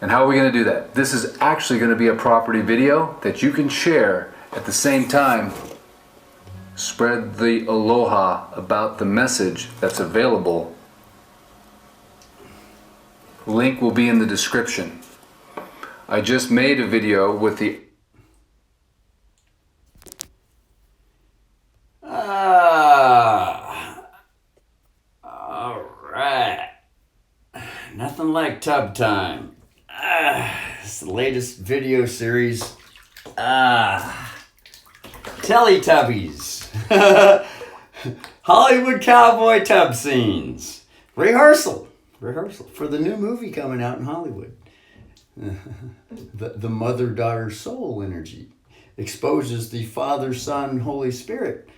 And how are we going to do that? This is actually going to be a property video that you can share at the same time. Spread the aloha about the message that's available. Link will be in the description. I just made a video with the Alright. Nothing like tub time. It's the latest video series. Teletubbies. Hollywood cowboy tub scenes. Rehearsal for the new movie coming out in Hollywood. The mother-daughter soul energy exposes the Father, Son, Holy Spirit,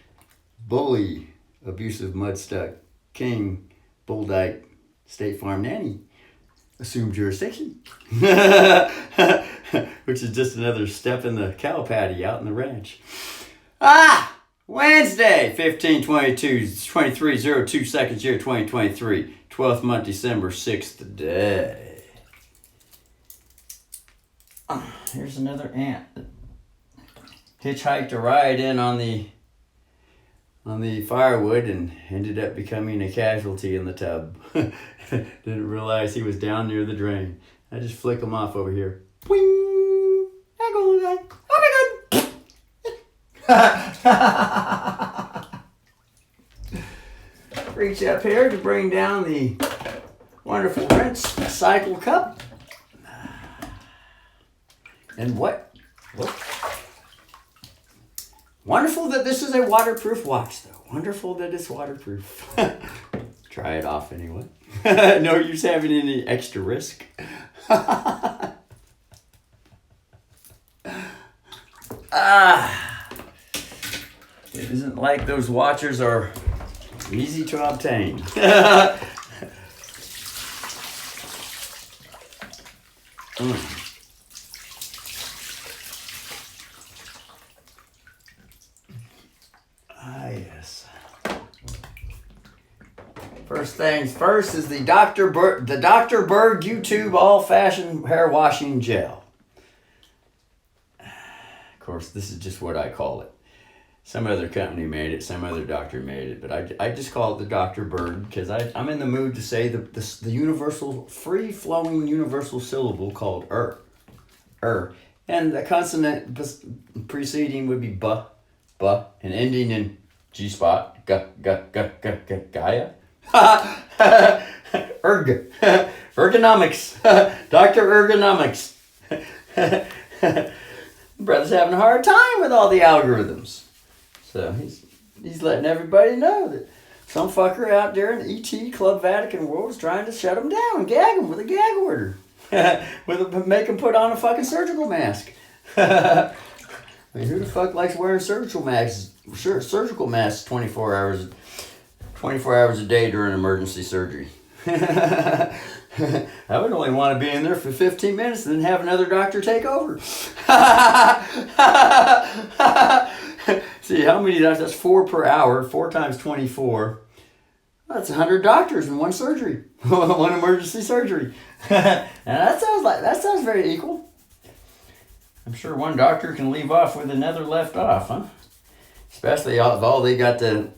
bully, abusive, mud-stuck, king, bull dyke, State Farm nanny, assume jurisdiction. Which is just another step in the cow patty out in the ranch. Wednesday, 15/22/2302 seconds year 2023, 12th month, December 6th day. Here's another ant that hitchhiked a ride in on the firewood and ended up becoming a casualty in the tub. Didn't realize he was down near the drain. I just flick him off over here. Wing! There goes the guy. Oh my God! Reach up here to bring down the wonderful rinse cycle cup. And what? Wonderful that this is a waterproof watch, though. Wonderful that it's waterproof. Try it off anyway. No use having any extra risk. It isn't like those watchers are easy to obtain. Yes. First things first is the Dr. Berg YouTube all-fashioned hair washing gel. Of course, this is just what I call it. Some other company made it, some other doctor made it, but I just call it the Dr. Berg because I'm in the mood to say the universal, free-flowing universal syllable called and the consonant preceding would be buh, and ending in G spot, Gaia. Ergonomics. Dr. Ergonomics. Brother's having a hard time with all the algorithms. So he's letting everybody know that some fucker out there in the ET Club Vatican world is trying to shut him down and gag him with a gag order. Make him put on a fucking surgical mask. I mean, who the fuck likes wearing surgical masks? Sure, surgical masks 24 hours a day during emergency surgery. I would only want to be in there for 15 minutes and then have another doctor take over. See, how many doctors? That's 4 per hour, 4 times 24. That's 100 doctors in one surgery, one emergency surgery. And that sounds very equal. I'm sure one doctor can leave off with another left off, huh? Especially if all they got to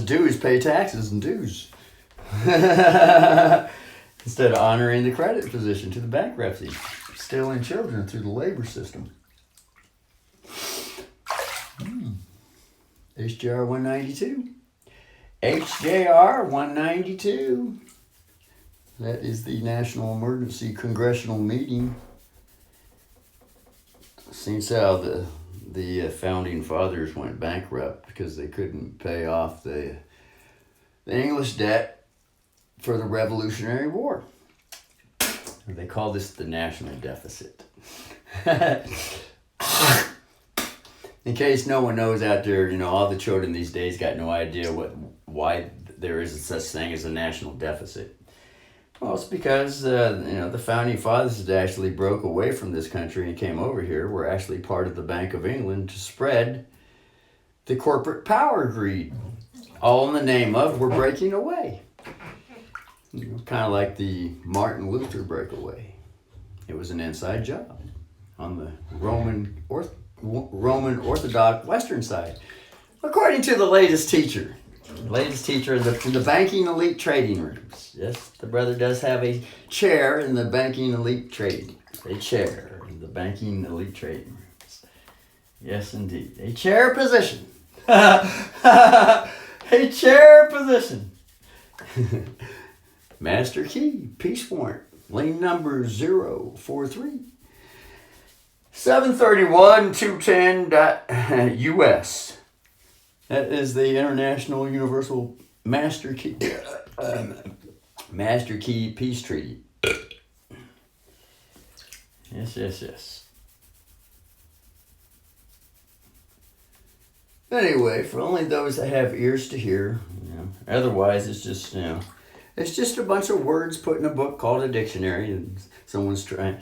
do is pay taxes and dues. Instead of honoring the credit position to the bankruptcy, stealing children through the labor system. HJR 192. HJR 192. That is the National Emergency Congressional Meeting. Since how the founding fathers went bankrupt because they couldn't pay off the English debt for the Revolutionary War. They call this the national deficit. In case no one knows out there, all the children these days got no idea why there is such thing as a national deficit. Well, it's because, the founding fathers that actually broke away from this country and came over here were actually part of the Bank of England to spread the corporate power greed. All in the name of we're breaking away. Kind of like the Martin Luther breakaway. It was an inside job on the Roman Orthodox Western side, according to the latest teacher. Latest teacher in the banking elite trading rooms. Yes, the brother does have a chair in the banking elite trading. A chair in the banking elite trading rooms. Yes, indeed. A chair position. A chair position. Master key, peace warrant, lane number 043. 731.210.US. That is the International Universal Master Key Master Key Peace Treaty. Yes. Anyway, for only those that have ears to hear, otherwise it's just, it's just a bunch of words put in a book called a dictionary, and someone's trying.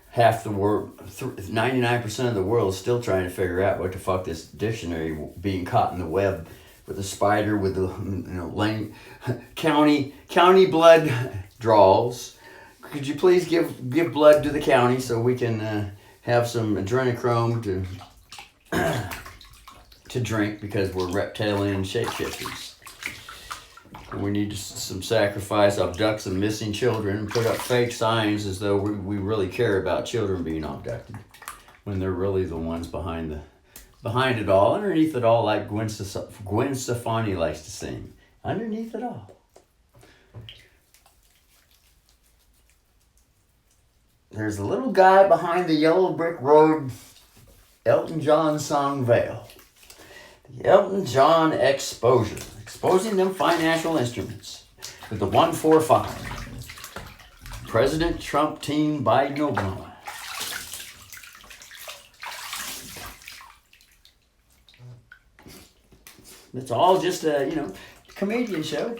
Half the world, 99% of the world is still trying to figure out what the fuck this dictionary being caught in the web with a spider with the lane county blood draws. Could you please give blood to the county so we can have some adrenochrome to drink, because we're reptilian shapeshifters. And we need some sacrifice, abduct some missing children, and put up fake signs as though we really care about children being abducted, when they're really the ones behind it all, underneath it all, like Gwen Stefani likes to sing. Underneath it all. There's a little guy behind the yellow brick road Elton John song Veil. The Elton John exposure. Exposing them financial instruments with the 145. President Trump team Biden Obama. It's all just a, comedian show.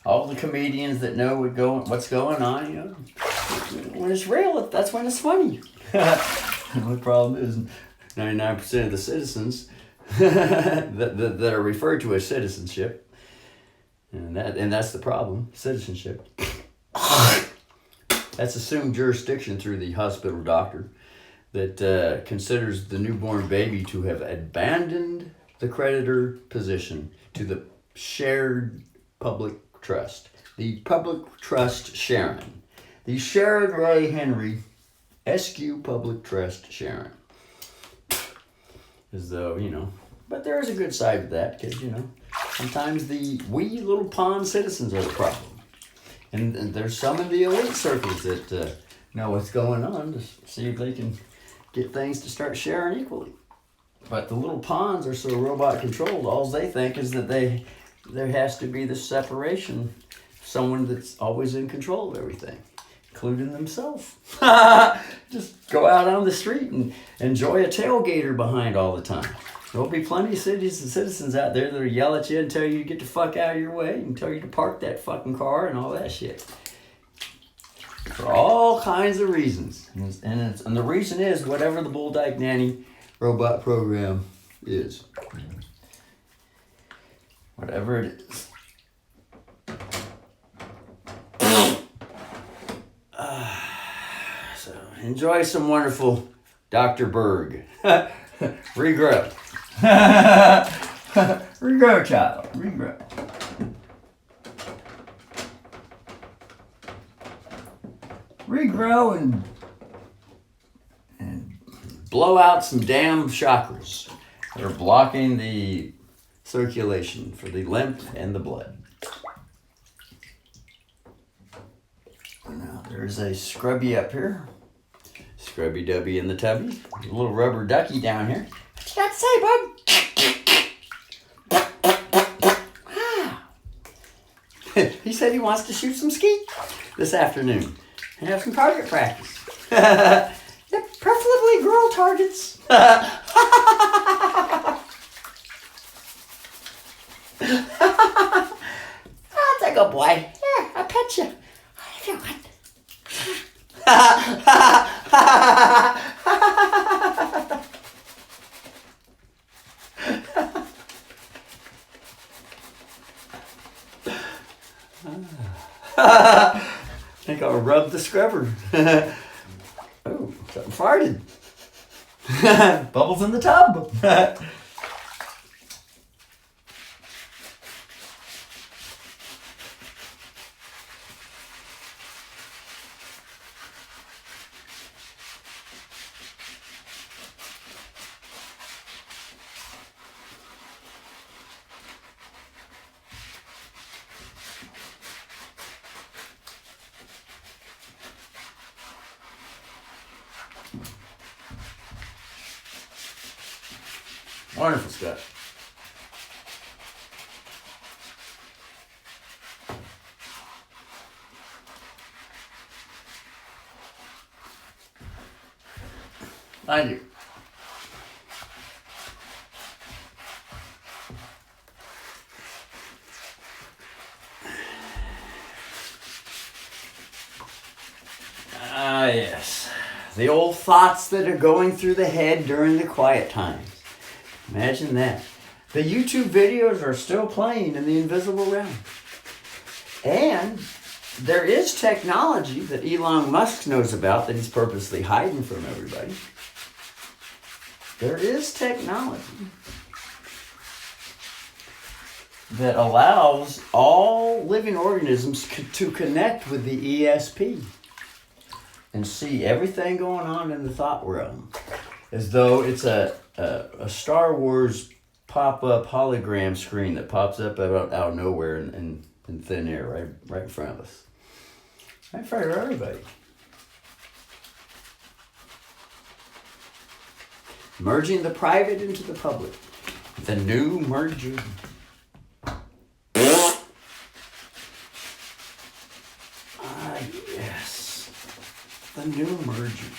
All the comedians that know what's going on, when it's real, that's when it's funny. The problem is 99% of the citizens that are referred to as citizenship, and that's the problem. Citizenship. That's assumed jurisdiction through the hospital doctor that considers the newborn baby to have abandoned the creditor position to the shared public trust. The public trust Sharon. The Sharon Ray Henry SQ Public Trust Sharon. As though, but there is a good side to that, because, sometimes we little pawn citizens are the problem. And there's some in the elite circles that know what's going on to see if they can get things to start sharing equally. But the little pawns are so robot controlled, all they think is that there has to be this separation, someone that's always in control of everything, including themselves. Just go out on the street and enjoy a tailgater behind all the time. There'll be plenty of cities and citizens out there that'll yell at you and tell you to get the fuck out of your way and tell you to park that fucking car and all that shit. For all kinds of reasons. And the reason is whatever the Bull Dyke Nanny robot program is. Whatever it is. So enjoy some wonderful Dr. Berg. Regrow. Regrow, child. Regrow. Regrow and blow out some damn chakras that are blocking the circulation for the lymph and the blood. Now there's a scrubby up here. Scrubby dubby in the tubby. A little rubber ducky down here. What you got to say, bud? He said he wants to shoot some skeet this afternoon and have some target practice. Yep, preferably girl targets. That's a good boy. Here, I'll pet you. If you want. I think I'll rub the scrubber. Oh, something farted. Bubbles in the tub. Wonderful stuff. I do. Ah, yes. The old thoughts that are going through the head during the quiet times. Imagine that. The YouTube videos are still playing in the invisible realm. And there is technology that Elon Musk knows about that he's purposely hiding from everybody. There is technology that allows all living organisms to connect with the ESP and see everything going on in the thought realm, as though it's a Star Wars pop-up hologram screen that pops up out of nowhere in thin air right in front of us. Right in front of everybody. Merging the private into the public. The new merger. Ah, yes. The new merger.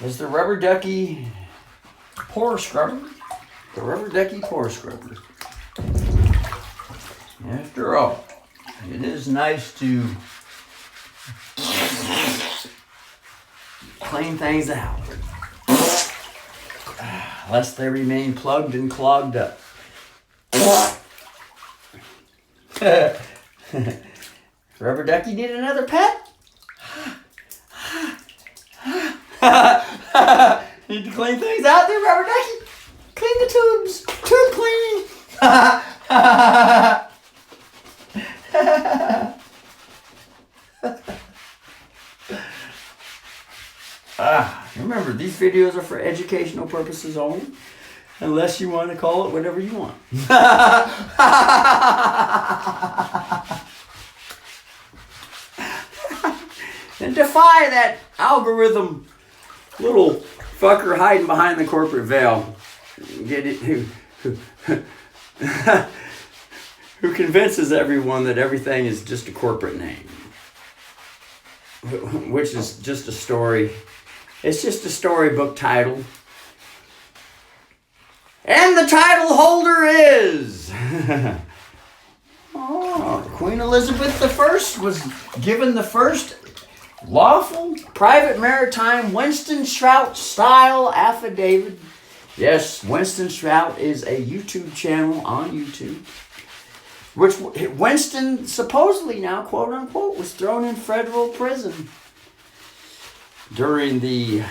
Is the rubber ducky pore scrubber? The rubber ducky pore scrubber. After all, it is nice to clean things out, lest they remain plugged and clogged up. Rubber ducky need another pet? Need to clean things out there, rubber ducky? Clean the tubes. Tube cleaning. Remember, these videos are for educational purposes only, unless you want to call it whatever you want. And defy that algorithm little fucker hiding behind the corporate veil. Get it? Who convinces everyone that everything is just a corporate name, which is just a story. It's just a storybook title. And the title holder is... Queen Elizabeth I was given the first lawful private maritime Winston Trout style affidavit. Yes, Winston Trout is a YouTube channel on YouTube, which Winston supposedly now, quote unquote, was thrown in federal prison during the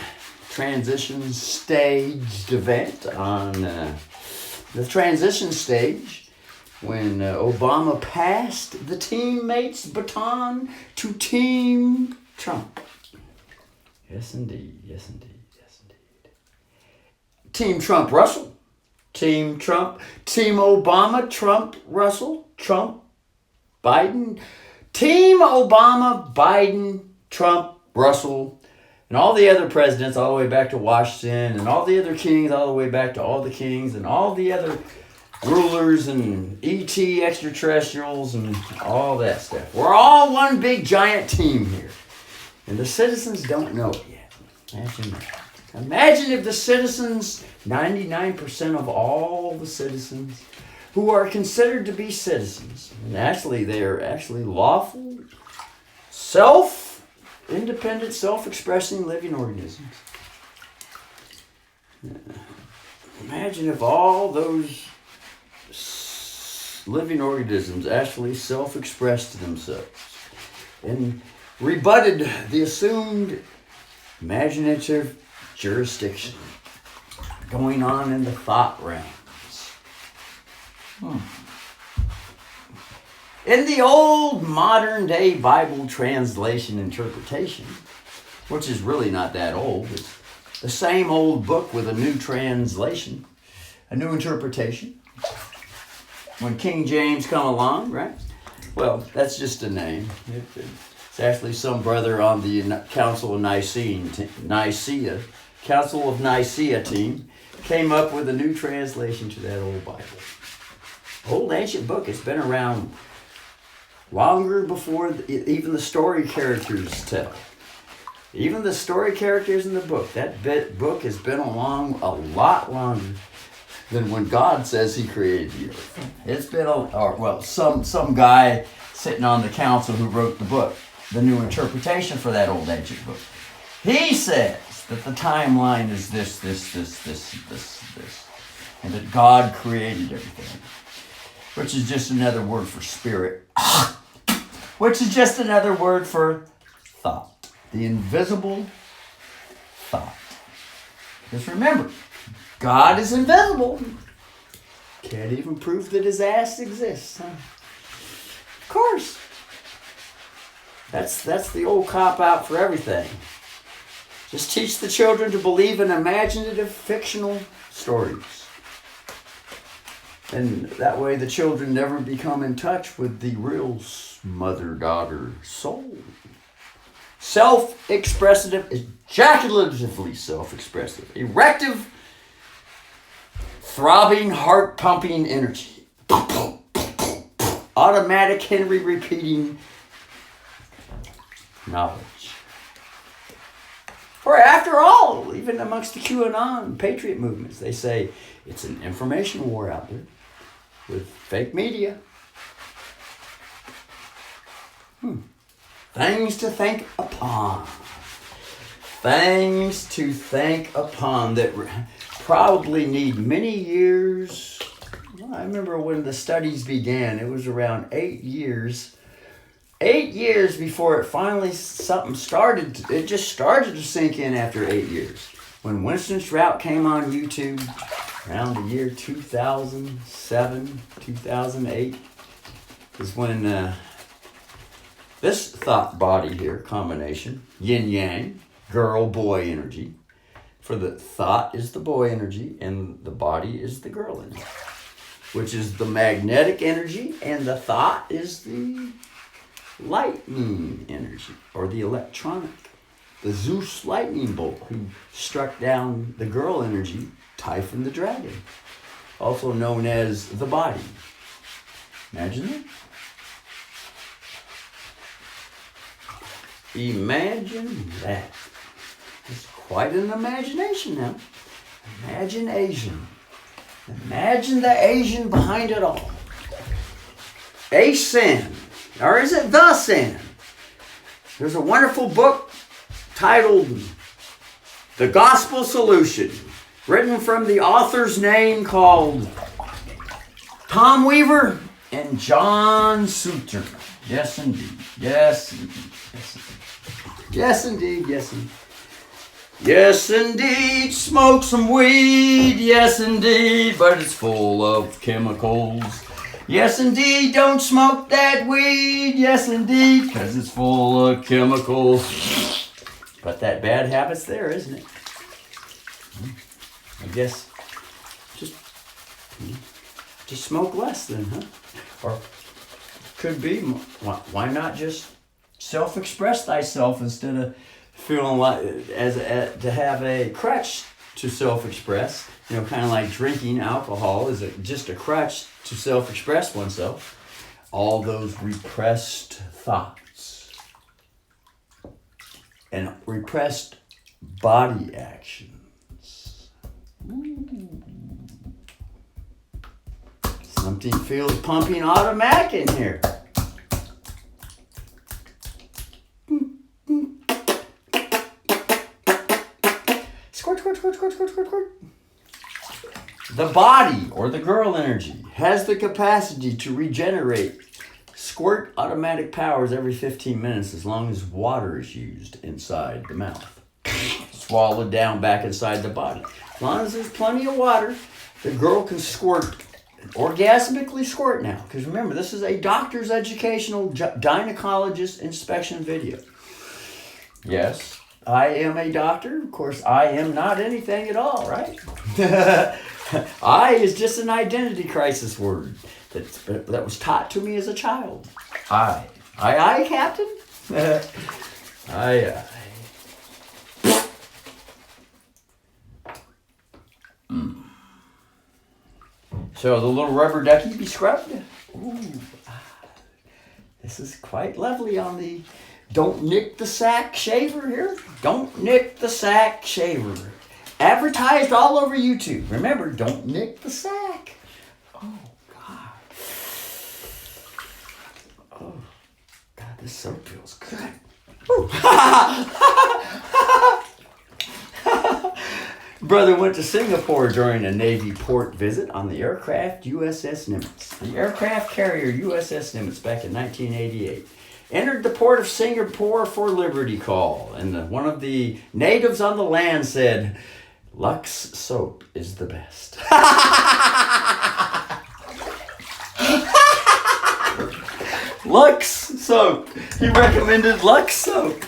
transition staged event on the transition stage when Obama passed the teammates' baton to Team Trump. Yes, indeed. Yes, indeed. Yes, indeed. Team Trump Russell. Team Trump. Team Obama Trump Russell. Trump Biden. Team Obama Biden Trump Russell. And all the other presidents all the way back to Washington, and all the other kings all the way back to all the kings, and all the other rulers and ET extraterrestrials and all that stuff. We're all one big giant team here. And the citizens don't know it yet. Imagine that. Imagine if the citizens, 99% of all the citizens who are considered to be citizens, and actually they are actually lawful, independent, self-expressing living organisms. Imagine if all those living organisms actually self-expressed themselves and rebutted the assumed imaginative jurisdiction going on in the thought realms. In the old modern day Bible translation interpretation, which is really not that old, it's the same old book with a new translation, a new interpretation. When King James come along, right? Well, that's just a name. It's actually some brother on the Council of Nicaea team came up with a new translation to that old Bible. Old ancient book. It's been around longer before even the story characters tell. Even the story characters in the book. That book has been along a lot longer than when God says he created the earth. It's been some guy sitting on the council who wrote the book, the new interpretation for that old ancient book. He says that the timeline is this, and that God created everything, which is just another word for spirit, which is just another word for thought, the invisible thought. Just remember, God is invisible. Can't even prove that his ass exists. Huh? Of course. That's the old cop-out for everything. Just teach the children to believe in imaginative, fictional stories. And that way the children never become in touch with the real mother-daughter soul. Self-expressive, ejaculatively self-expressive, erective, throbbing, heart-pumping energy. Automatic Henry repeating knowledge. For after all, even amongst the QAnon patriot movements, they say it's an information war out there with fake media. Things to think upon. Things to think upon that probably need many years. Well, I remember when the studies began, it was around 8 years. 8 years before it finally something started. It just started to sink in after 8 years. When Winston Strout came on YouTube around the year 2007, 2008 is when this thought body here combination, yin yang, girl boy energy. For the thought is the boy energy and the body is the girl energy, which is the magnetic energy, and the thought is the lightning energy, or the electronic. The Zeus lightning bolt who struck down the girl energy, Typhon the dragon, also known as the body. Imagine that. Imagine that. It's quite an imagination now. Imagine Asian. Imagine the Asian behind it all. A sin. Or is it the sin? There's a wonderful book titled The Gospel Solution, written from the author's name called Tom Weaver and John Suter. Yes, indeed. Yes, indeed. Yes, indeed. Yes, indeed. Yes, indeed. Smoke some weed. Yes, indeed. But it's full of chemicals. Yes, indeed. Don't smoke that weed. Yes, indeed. Because it's full of chemicals. But that bad habit's there, isn't it? I guess just smoke less then, huh? Or could be, why not just self-express thyself instead of feeling like to have a crutch to self-express, kind of like drinking alcohol is just a crutch to self-express oneself. All those repressed thoughts and repressed body actions. Ooh. Something feels pumping automatic in here. Squirt, squirt, squirt, squirt, squirt, squirt, squirt. The body, or the girl energy, has the capacity to regenerate. Squirt automatic powers every 15 minutes as long as water is used inside the mouth. Swallowed down back inside the body. As long as there's plenty of water, the girl can squirt, orgasmically squirt now. Because remember, this is a doctor's educational gynecologist inspection video. Yes, I am a doctor. Of course, I am not anything at all, right? I is just an identity crisis word that was taught to me as a child. I, Captain? I. So the little rubber ducky be scrubbed. Ooh, this is quite lovely on the Don't Nick the Sack shaver here. Don't Nick the Sack shaver. Advertised all over YouTube. Remember, don't nick the sack. Oh, God. Oh, God, this soap feels good. Brother went to Singapore during a Navy port visit on the aircraft USS Nimitz. The aircraft carrier USS Nimitz back in 1988 entered the port of Singapore for Liberty Call, and one of the natives on the land said, Lux soap is the best. Lux soap. He recommended Lux soap.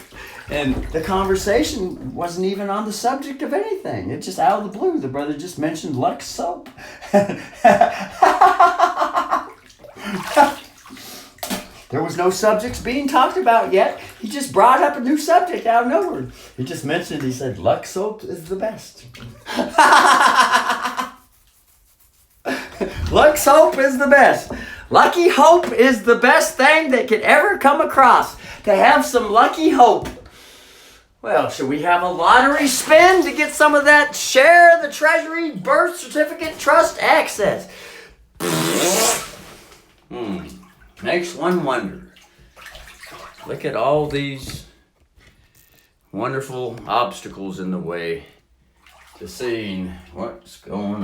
And the conversation wasn't even on the subject of anything. It just out of the blue. The brother just mentioned Lux soap. There was no subjects being talked about yet. He just brought up a new subject out of nowhere. He just mentioned, he said, Lux soap is the best. Lux soap is the best. Lucky hope is the best thing that could ever come across. To have some lucky hope. Well, should we have a lottery spin to get some of that share the Treasury birth certificate trust access? Makes one wonder. Look at all these wonderful obstacles in the way to seeing what's going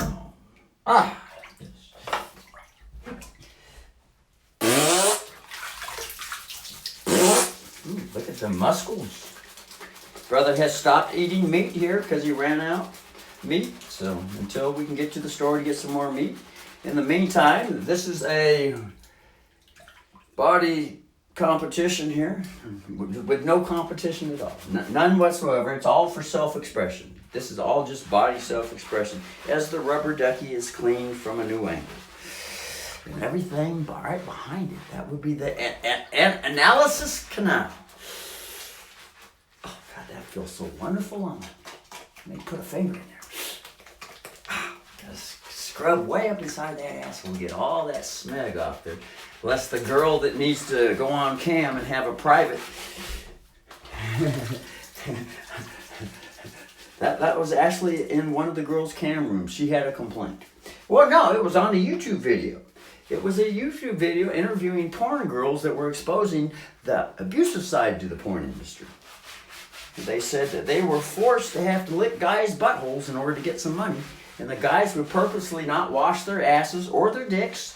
on. Look at the muscles. Brother has stopped eating meat here because he ran out meat. So until we can get to the store to get some more meat. In the meantime, this is a body competition here with no competition at all. None whatsoever. It's all for self-expression. This is all just body self-expression as the rubber ducky is cleaned from a new angle. And everything right behind it, that would be the analysis canal. Oh, God, that feels so wonderful on it. Let me put a finger in there. Just scrub way up inside that ass and get all that smeg off there. Lest the girl that needs to go on cam and have a private. That was actually in one of the girls' cam rooms. She had a complaint. Well, no, it was on a YouTube video. It was a YouTube video interviewing porn girls that were exposing the abusive side to the porn industry. They said that they were forced to have to lick guys' buttholes in order to get some money. And the guys would purposely not wash their asses or their dicks.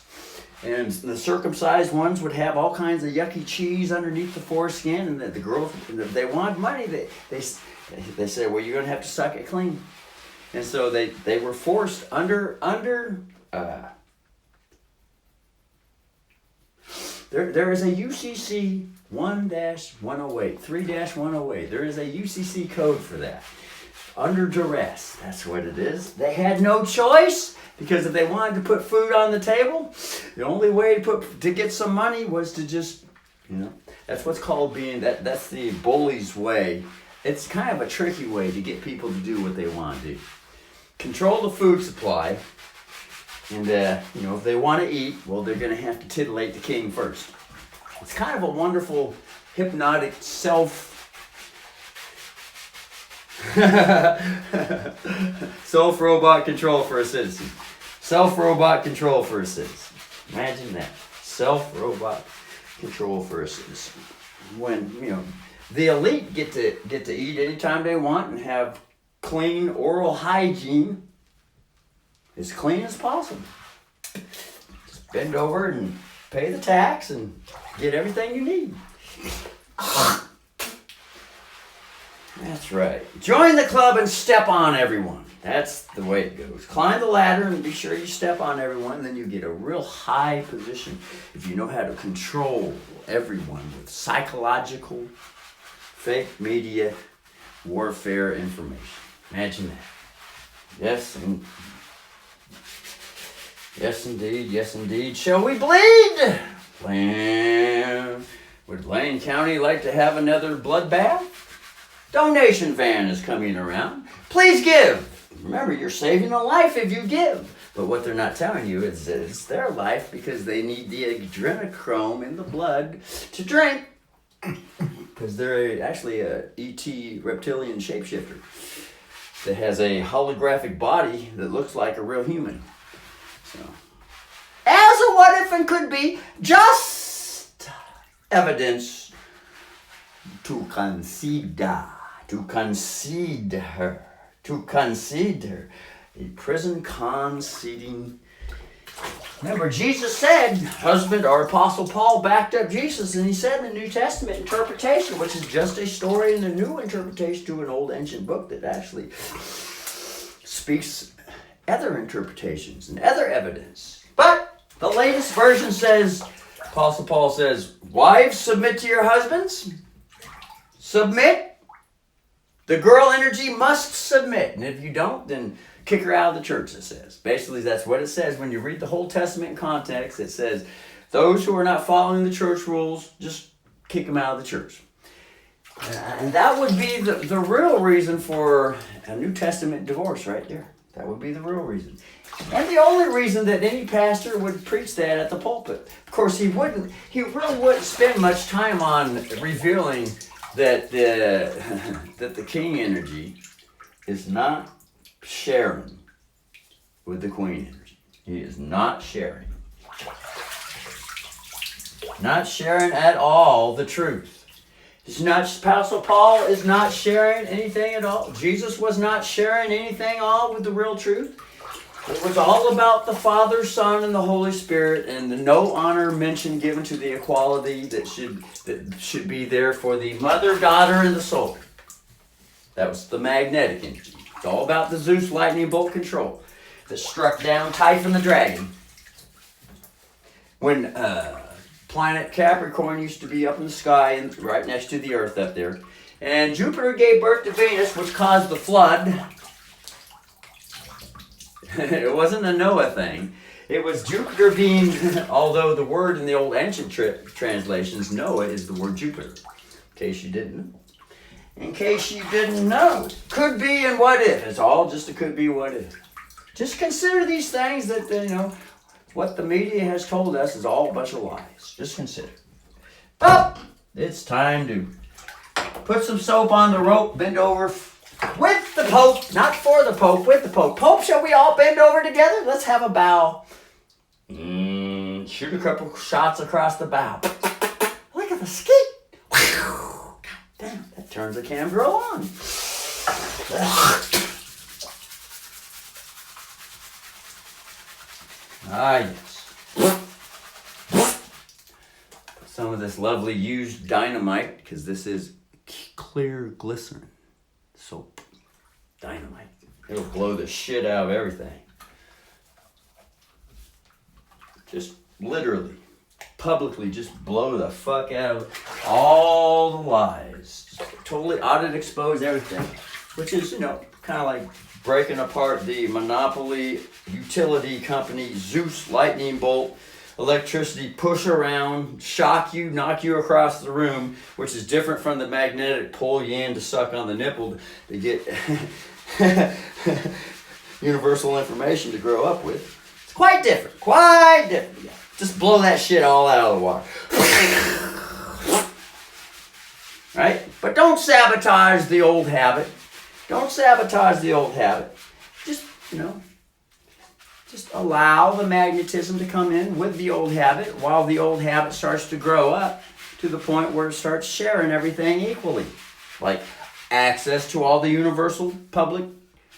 And the circumcised ones would have all kinds of yucky cheese underneath the foreskin. And the girls, if they wanted money, they said, well, you're going to have to suck it clean. And so they were forced under there is a UCC 1-108, 3-108. There is a UCC code for that. Under duress, that's what it is. They had no choice because if they wanted to put food on the table, the only way to get some money was to just, that's what's called being, that's the bully's way. It's kind of a tricky way to get people to do what they want to do. Control the food supply. And, if they want to eat, well, they're going to have to titillate the king first. It's kind of a wonderful, hypnotic self-robot control for a citizen. Self-robot control for a citizen. Imagine that. Self-robot control for a citizen. When, the elite get to eat anytime they want and have clean oral hygiene. as clean as possible. Just bend over and pay the tax and get everything you need. That's right. Join the club and step on everyone. That's the way it goes. Climb the ladder and be sure you step on everyone. Then you get a real high position if you know how to control everyone with psychological, fake media, warfare information. Imagine that. Yes, indeed. Shall we bleed? Would Lane County like to have another bloodbath? Donation van is coming around. Please give. Remember, you're saving a life if you give. But what they're not telling you is that it's their life because they need the adrenochrome in the blood to drink. Because they're actually a ET reptilian shapeshifter that has a holographic body that looks like a real human. So, as a what if and could be, just evidence to consider. A prison conceding. Remember, Jesus said, husband or Apostle Paul backed up Jesus, and he said in the New Testament interpretation, which is just a story in the new interpretation to an old ancient book that actually speaks other interpretations and other evidence. But the latest version says, Apostle Paul says, wives, submit to your husbands. Submit. The girl energy must submit. And if you don't, then kick her out of the church, it says. Basically, that's what it says. When you read the whole Testament in context, it says, those who are not following the church rules, just kick them out of the church. And that would be the real reason for a New Testament divorce right there. That would be the real reason. And the only reason that any pastor would preach that at the pulpit. Of course, he really wouldn't spend much time on revealing that the king energy is not sharing with the queen energy. He is not sharing. Not sharing at all the truth. Apostle Paul is not sharing anything at all. Jesus was not sharing anything all with the real truth. It was all about the Father, Son, and the Holy Spirit, and the no honor mention given to the equality that should be there for the mother, daughter, and the soul. That was the magnetic energy. It's all about the Zeus lightning bolt control that struck down Typhon the dragon when planet Capricorn used to be up in the sky and right next to the Earth up there. And Jupiter gave birth to Venus, which caused the flood. It wasn't a Noah thing. It was Jupiter being, although the word in the old ancient translations, Noah is the word Jupiter. In case you didn't know. In case you didn't know. Could be and what if. It's all just a could be, what if. Just consider these things that, what the media has told us is all a bunch of lies. Just consider. Oh, it's time to put some soap on the rope, bend over with the Pope, not for the Pope, with the Pope. Pope, shall we all bend over together? Let's have a bow. Shoot a couple shots across the bow. Look at the skeet. God damn, that turns the cam girl on. Ah, yes. Put some of this lovely used dynamite, because this is clear glycerin soap. Dynamite. It'll blow the shit out of everything. Just literally, publicly, just blow the fuck out of all the lies. Just totally audit, expose everything. Which is, kind of like breaking apart the monopoly utility company Zeus lightning bolt electricity push around, shock you, knock you across the room, which is different from the magnetic pull you in to suck on the nipple to get universal information to grow up with. It's quite different. Yeah. Just blow that shit all out of the water. Right? But don't sabotage the old habit. Just allow the magnetism to come in with the old habit while the old habit starts to grow up to the point where it starts sharing everything equally. Like access to all the universal public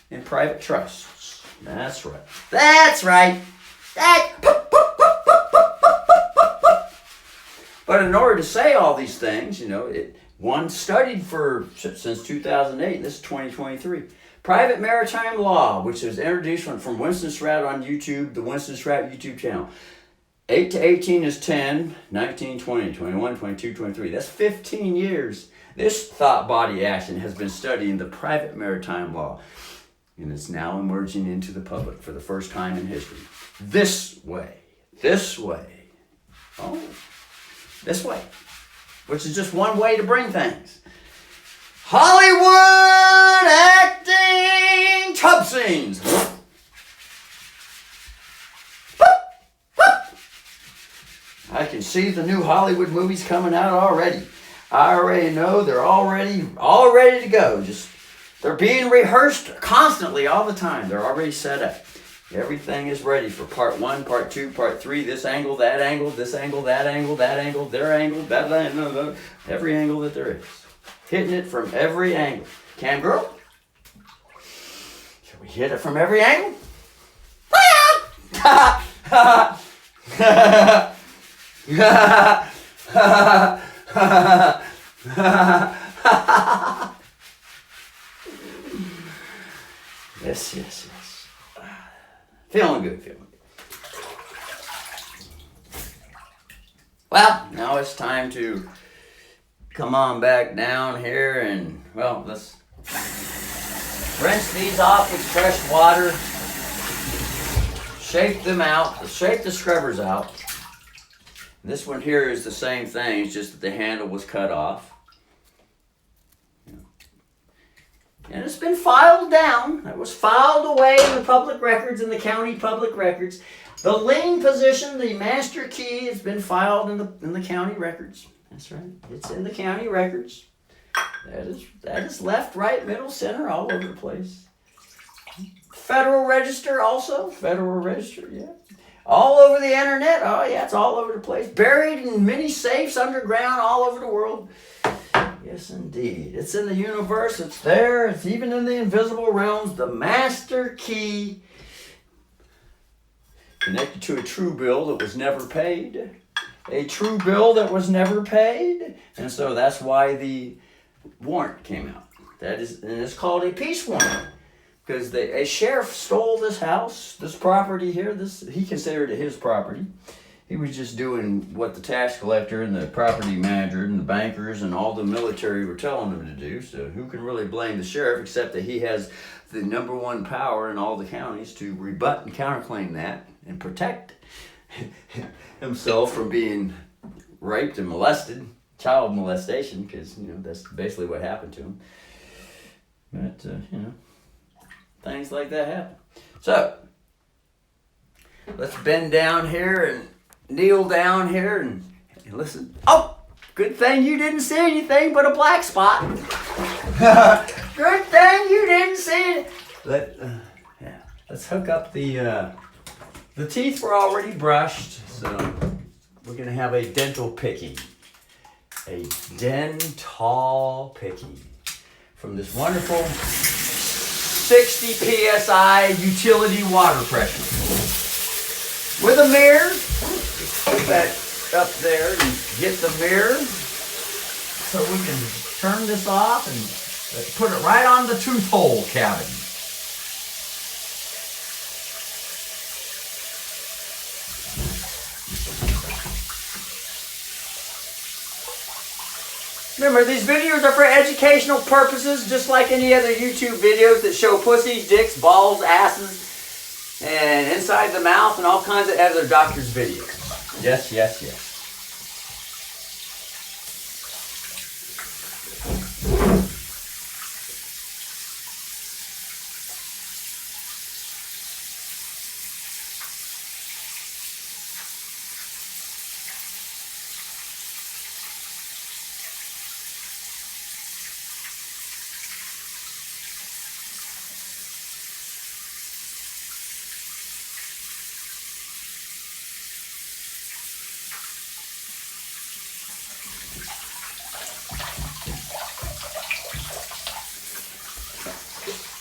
and private trusts. That's right. That's right. But in order to say all these things, one studied since 2008, and this is 2023. Private maritime law, which was introduced from Winston Stroud on YouTube, the Winston Stroud YouTube channel. 8 to 18 is 10, 19, 20, 21, 22, 23. That's 15 years. This thought body action has been studying the private maritime law, and it's now emerging into the public for the first time in history. This way. Oh, this way. Which is just one way to bring things. Hollywood acting tub scenes. I can see the new Hollywood movies coming out already. I already know they're all ready to go. They're being rehearsed constantly all the time. They're already set up. Everything is ready for part 1, part 2, part 3, this angle, that angle, this angle, that angle, that angle, their angle, that angle, every angle that there is. Hitting it from every angle. Cam girl? Shall we hit it from every angle? Yes. Feeling good. Well, now it's time to come on back down here and, let's rinse these off with fresh water. Shake them out. Shake the scrubbers out. This one here is the same thing. It's just that the handle was cut off. And it's been filed down. It was filed away in the public records, in the county public records. The lien position, the master key, has been filed in the county records. That's right. It's in the county records. That is left, right, middle, center, all over the place. Federal Register also. Federal Register, yeah. All over the internet. Oh, yeah, it's all over the place. Buried in many safes underground all over the world. Yes, indeed. It's in the universe. It's there. It's even in the invisible realms. The master key connected to a true bill that was never paid. A true bill that was never paid. And so that's why the warrant came out. And it's called a peace warrant. Because a sheriff stole this house, this property here. He considered it his property. He was just doing what the tax collector and the property manager and the bankers and all the military were telling him to do. So who can really blame the sheriff except that he has the number one power in all the counties to rebut and counterclaim that and protect himself from being raped and molested, child molestation, because that's basically what happened to him. But things like that happen. So let's bend down here and kneel down here and listen. Oh, good thing you didn't see anything but a black spot. Good thing you didn't see it. Let's hook up the teeth were already brushed, so we're gonna have a dental picking. A dental picking from this wonderful 60 psi utility water pressure. With a mirror, put that up there and get the mirror so we can turn this off and put it right on the tooth hole cavity. Remember, these videos are for educational purposes, just like any other YouTube videos that show pussies, dicks, balls, asses, and inside the mouth and all kinds of other doctors' videos. Yes.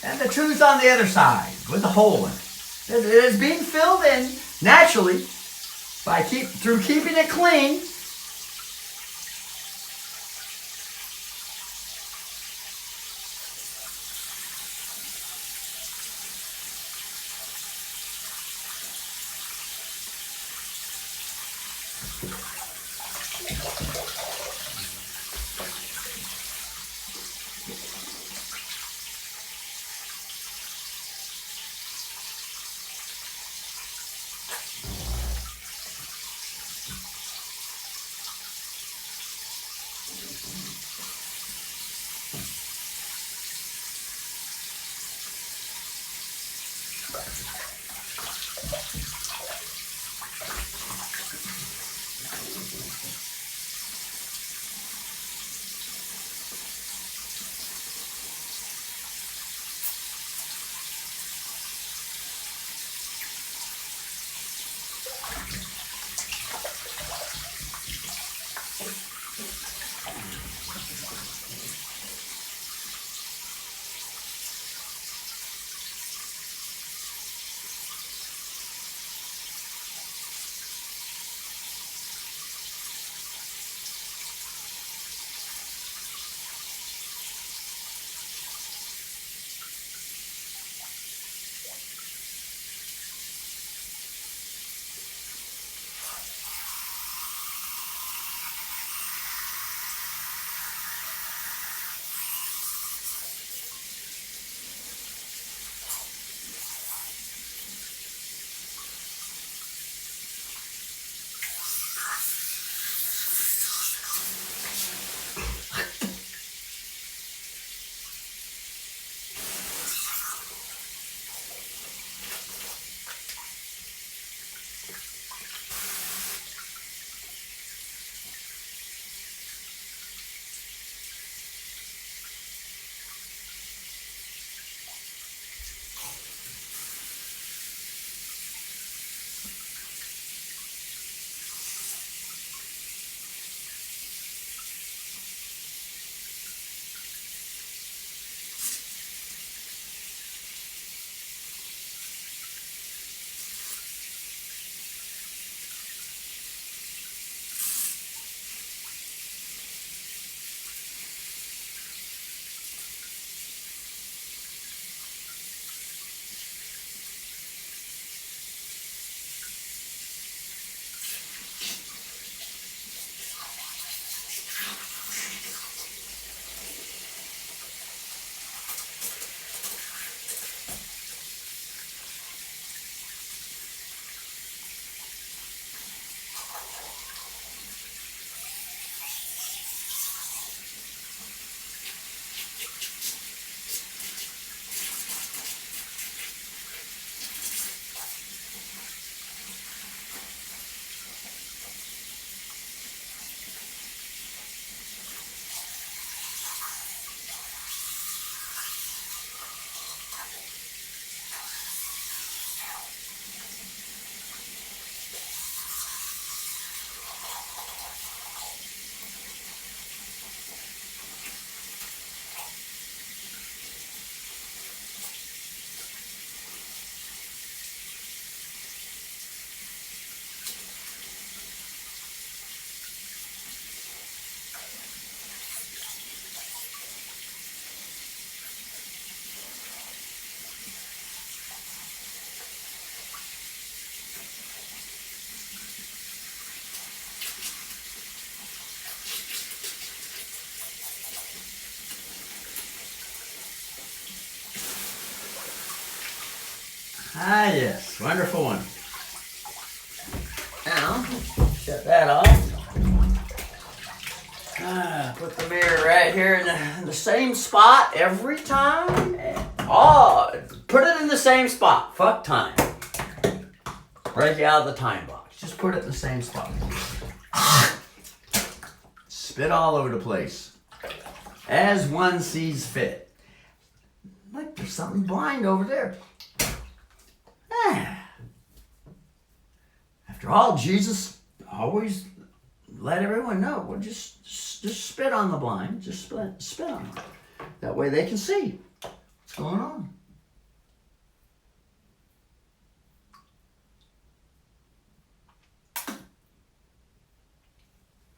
And the tooth on the other side with a hole in it. It is being filled in naturally through keeping it clean. Ah, yes. Wonderful one. Now, shut that off. Put the mirror right here in the same spot every time. Put it in the same spot. Fuck time. Break out of the time box. Just put it in the same spot. Spit all over the place. As one sees fit. Like there's something blind over there. After all, Jesus always let everyone know. Well, just spit on the blind. Just spit on them. That way they can see what's going on.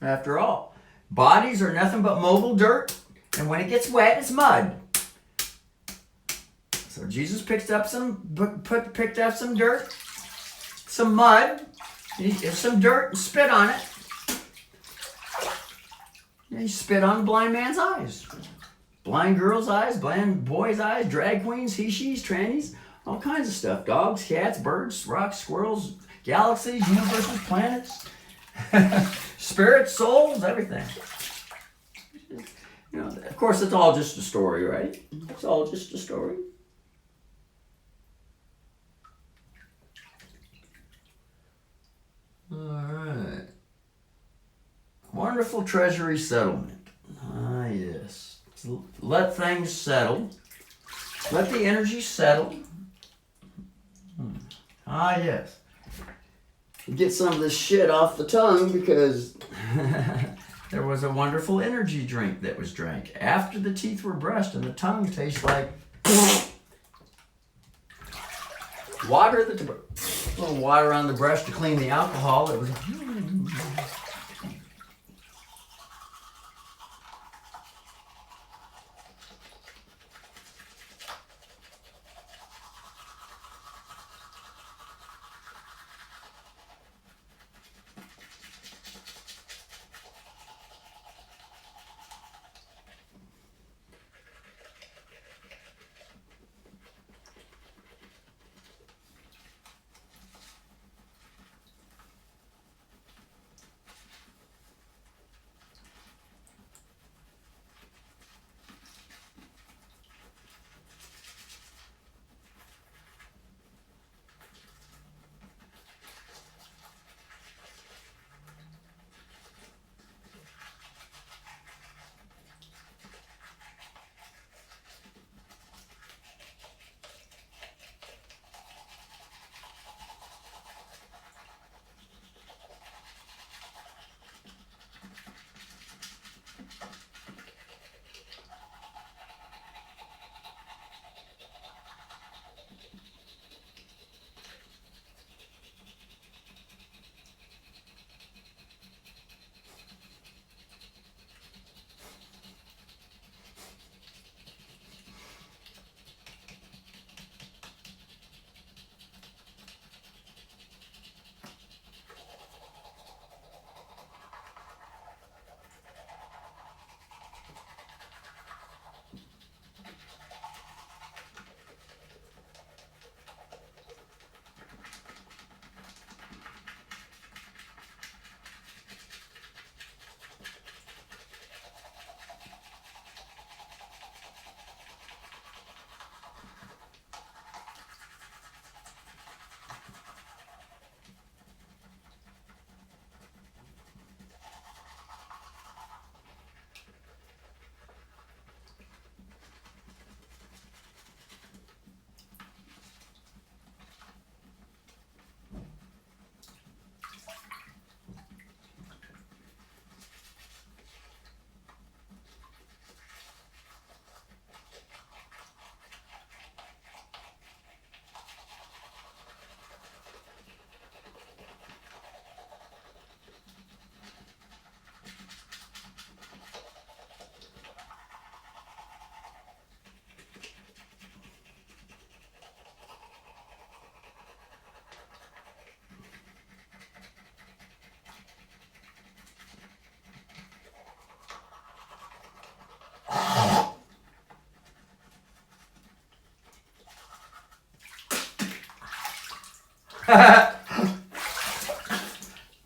After all, bodies are nothing but mobile dirt, and when it gets wet, it's mud. So Jesus picked up some dirt, some mud, some dirt, and spit on it. And he spit on the blind man's eyes. Blind girls' eyes, blind boys' eyes, drag queens, he, she's, trannies, all kinds of stuff. Dogs, cats, birds, rocks, squirrels, galaxies, universes, planets, spirits, souls, everything. You know, of course, it's all just a story, right? It's all just a story. All right. Wonderful treasury settlement. Ah, yes. Let things settle. Let the energy settle. Ah, yes. Get some of this shit off the tongue because there was a wonderful energy drink that was drank after the teeth were brushed and the tongue tastes like water. A little water on the brush to clean the alcohol. It was.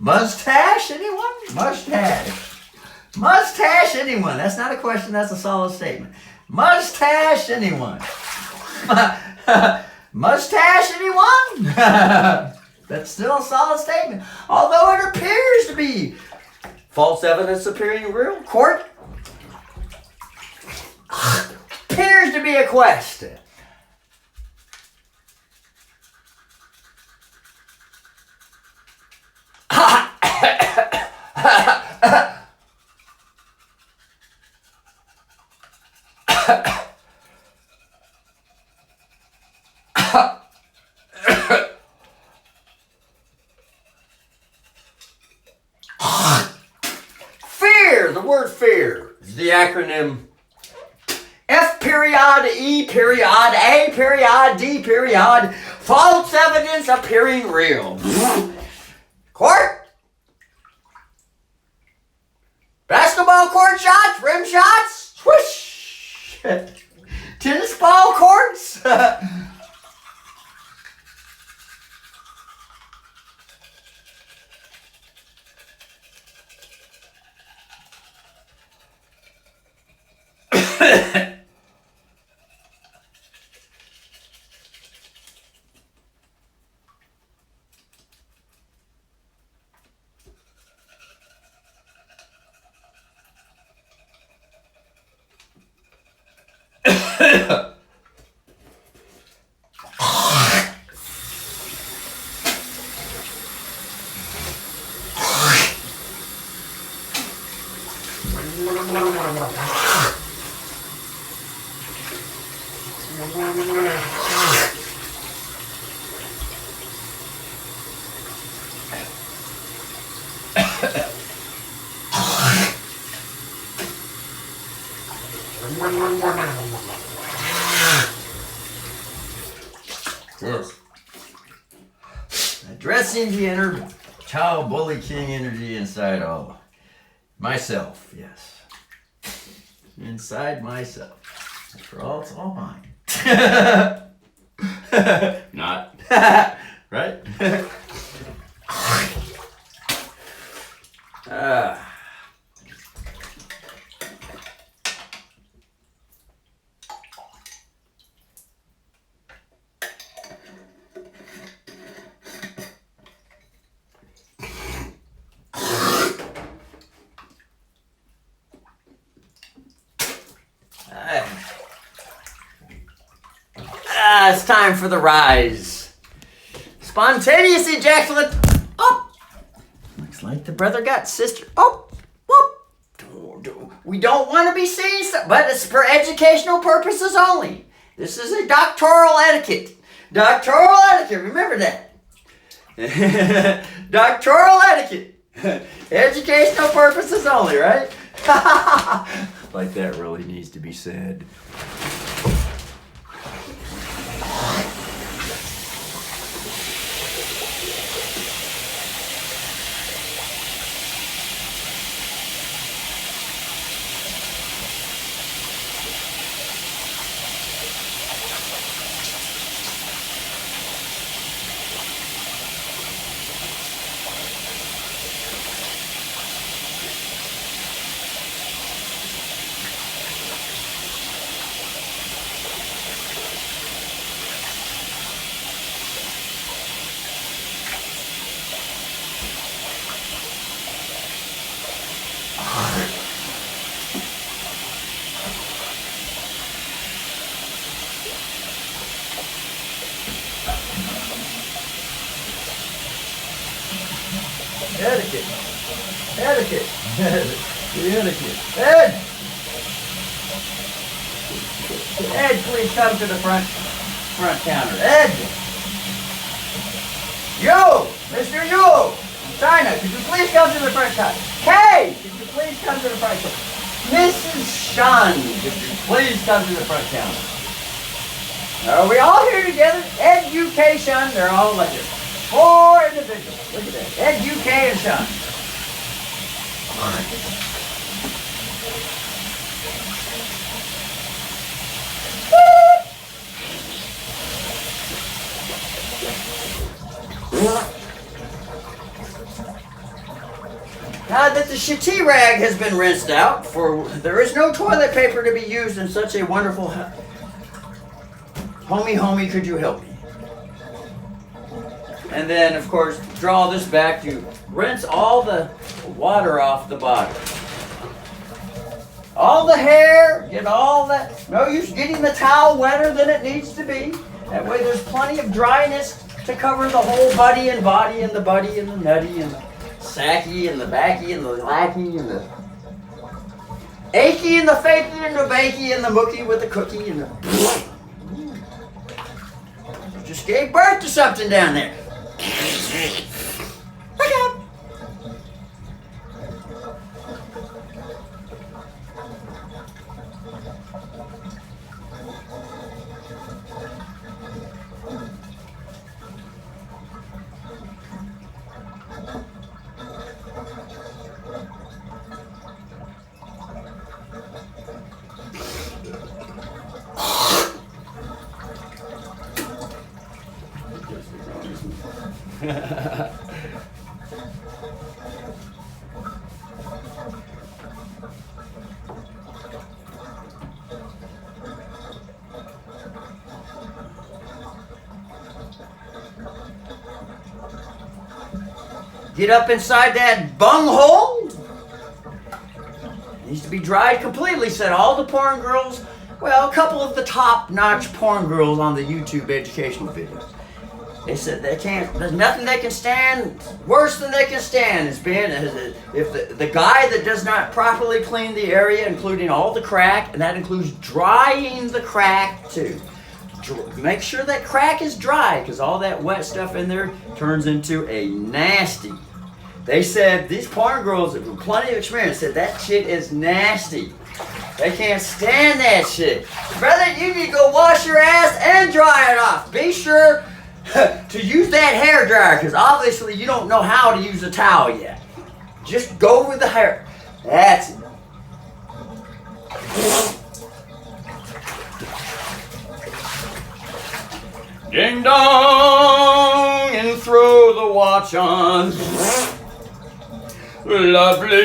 Mustache, anyone? Mustache. Mustache, anyone? That's not a question, that's a solid statement. Mustache, anyone? Mustache, anyone? That's still a solid statement. Although it appears to be false evidence appearing real, court appears to be a question. word fear is the acronym F period, E period, A period, D period, false evidence appearing real. Court? Basketball court shots, rim shots, swoosh. Tennis ball courts. Yes. Addressing the inner child bully king energy inside all myself, yes. Inside myself. After all, it's all mine. Not. Right? It's time for the rise. Spontaneous ejaculate. Oh! Looks like the brother got sister. Oh! Whoop! We don't want to be seen, but it's for educational purposes only. This is a doctoral etiquette. Doctoral etiquette, remember that. Doctoral etiquette. Educational purposes only, right? Like that really needs to be said. Etiquette. Etiquette. The etiquette. Ed! Ed, please come to the front counter. Ed! Yo! Mr. Yo! China, could you please come to the front counter? Kay! Could you please come to the front counter? Mrs. Shun, could you please come to the front counter? Are we all here together? Education, they're all like this. 4 individuals. Look at that. Ed, UK, and Sean. Now that the shitty rag has been rinsed out, for there is no toilet paper to be used in such a wonderful homie, could you help me? And then, of course, draw this back to rinse all the water off the bottom. All the hair, get all that. No use getting the towel wetter than it needs to be. That way there's plenty of dryness to cover the whole buddy and body and the buddy and the nutty and the sacky and the backy and the lacky and the achy and the fakey and the bakey and the mookie with the cookie and the... You just gave birth to something down there. Look out. Get up inside that bunghole. Needs to be dried completely, said all the porn girls. Well, a couple of the top-notch porn girls on the YouTube educational videos. They said they can't, there's nothing they can stand worse than they can stand is being, if the guy that does not properly clean the area, including all the crack, and that includes drying the crack too. Make sure that crack is dry, because all that wet stuff in there turns into a nasty. They said, these porn girls with plenty of experience said that shit is nasty. They can't stand that shit. Brother, you need to go wash your ass and dry it off. Be sure to use that hair dryer, because obviously you don't know how to use a towel yet. Just go with the hair. That's it. Ding dong, and throw the watch on. Lovely.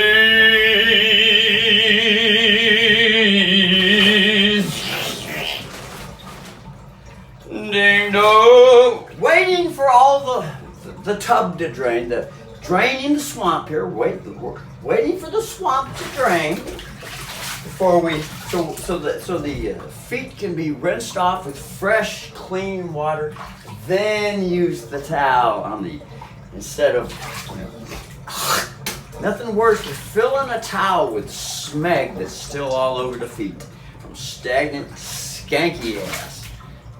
Ding dong. Waiting for all the tub to drain, draining the swamp here. Waiting for the swamp to drain before we so the feet can be rinsed off with fresh, clean water. Then use the towel on the instead of. Nothing worse than filling a towel with smeg that's still all over the feet from stagnant, skanky ass,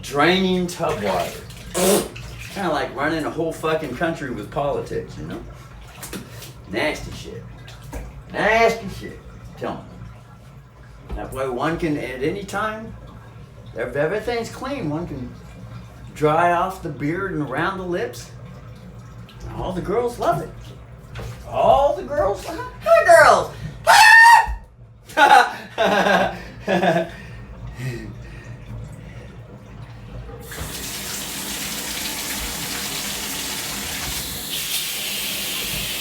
draining tub water. Kind of like running a whole fucking country with politics, you know? Nasty shit. Nasty shit. Tell me. That way one can, at any time, if everything's clean, one can dry off the beard and around the lips. All the girls love it. All the girls love it. Hi, girls!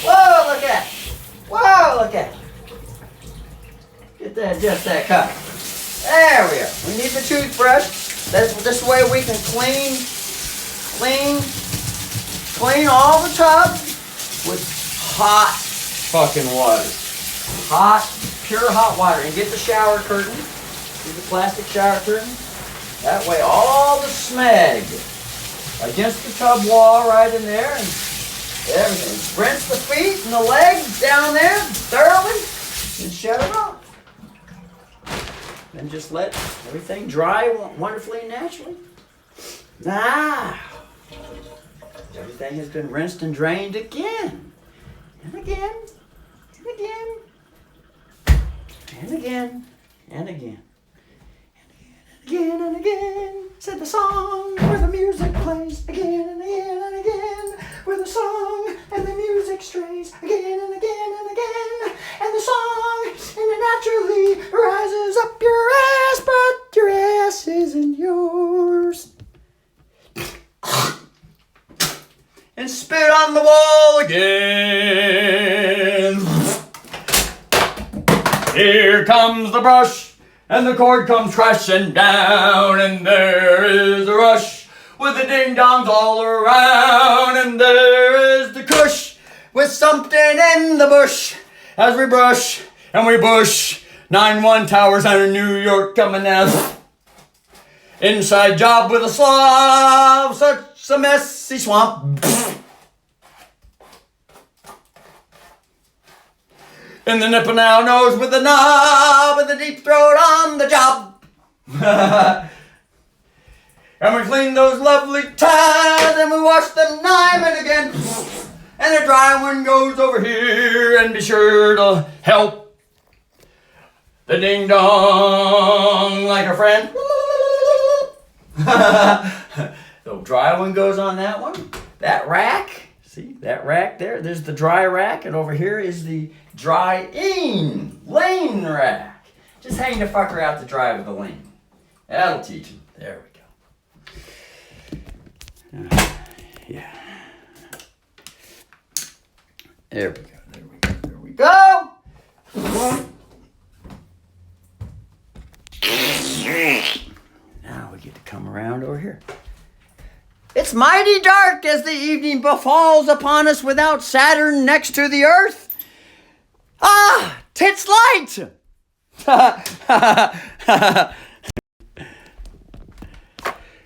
Whoa, look at it. Whoa, look at it. Get that, just that cut. There we go. We need the toothbrush. This way we can clean all the tub with hot fucking water. Hot, pure hot water. And get the shower curtain. Get the plastic shower curtain. That way all the smeg against the tub wall right in there and everything. Rinse the feet and the legs down there thoroughly and shut it off. And just let everything dry wonderfully and naturally. Now, everything has been rinsed and drained again. And again. And again. And again. And again. And again and again. Said the song where the music plays. Again and again and again. Where the song and the music strays. Again and again and again. And the song and it naturally rises up your ass, but your ass isn't yours. And spit on the wall again. Here comes the brush, and the cord comes crashing down, and there is a rush with the ding-dongs all around, and there is the cush with something in the bush as we brush and we bush. 9-1 towers out of New York coming out. Inside job with a slob, such a messy swamp. In the nipple now nose with the knob and the deep throat on the job. And we clean those lovely ties and we wash them time and again. And the dry one goes over here and be sure to help the ding dong like a friend. The dry one goes on that one. That rack, see that rack there? There's the dry rack, and over here is the drying lane rack. Just hang the fucker out to dry with the lane. That'll teach him. There we go. Yeah. There we go. There we go. There we go. Now we get to come around over here. It's mighty dark as the evening befalls upon us without Saturn next to the earth. Ah, tits light!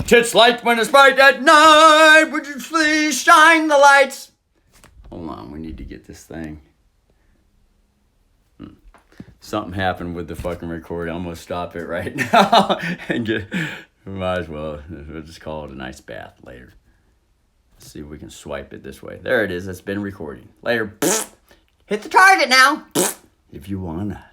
Tits light when it's bright at night, would you please shine the lights? Hold on, we need to get this thing. Something happened with the fucking recording. I'm gonna stop it right now and get. Might as well. We'll just call it a nice bath later. Let's see if we can swipe it this way. There it is. It's been recording. Later. Hit the target now. If you wanna.